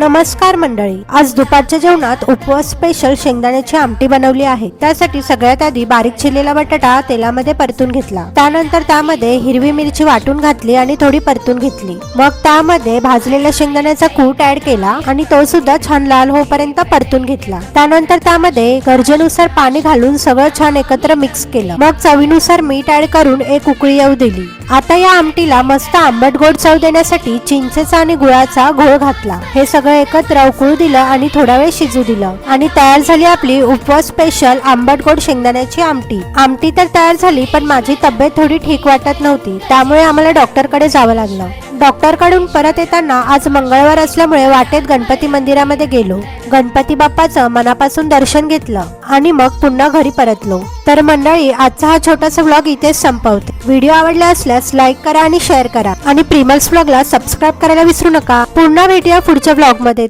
नमस्कार मंडळी, आज दुपारच्या जेवणात उपवास स्पेशल शेंगदाण्याची आमटी बनवली आहे। त्यासाठी सगळ्यात आधी बारीक चिरलेला बटाटा तेलामध्ये परतून घेतला। त्यानंतर त्यामध्ये हिरवी मिरची वाटून घातली आणि थोडी परतून घेतली। मग त्यामध्ये भाजलेल्या शेंगदाण्याचा कूट ऍड केला आणि तो सुद्धा छान लाल होईपर्यंत परतून घेतला। त्यानंतर त्यामध्ये गरजेनुसार पाणी घालून सगळं छान एकत्र मिक्स केलं। मग चवीनुसार मीठ ऍड करून एक उकळी येऊ दिली। आता या आमटीला मस्त आंबट गोड चव देण्यासाठी चिंचेचा आणि गुळाचा घोळ घातला। हे सगळं एकत्र उकळू दिलं आणि थोडा वेळ शिजू दिलं आणि तयार झाली आपली उपवास स्पेशल आंबट गोड शेंगदाण्याची आमटी। आमटी तर तयार झाली, पण माझी तब्येत थोडी ठीक वाटत नव्हती, त्यामुळे आम्हाला डॉक्टरकडे जावं लागलं। डॉक्टरकडून परत येताना आज मंगळवार असल्यामुळे वाटेत गणपती मंदिरामध्ये गेलो। गणपती बाप्पाचं मनापासून दर्शन घेतलं आणि मग पुन्हा घरी परतलो। तर मंडळी, आजचा हा छोटासा व्लॉग इथेच संपवते। व्हिडिओ आवडला असल्यास लाईक करा आणि शेअर करा आणि प्रिमल्स व्लॉगला सबस्क्राईब करायला विसरू नका। पुन्हा भेटूया पुढच्या व्लॉग मध्ये।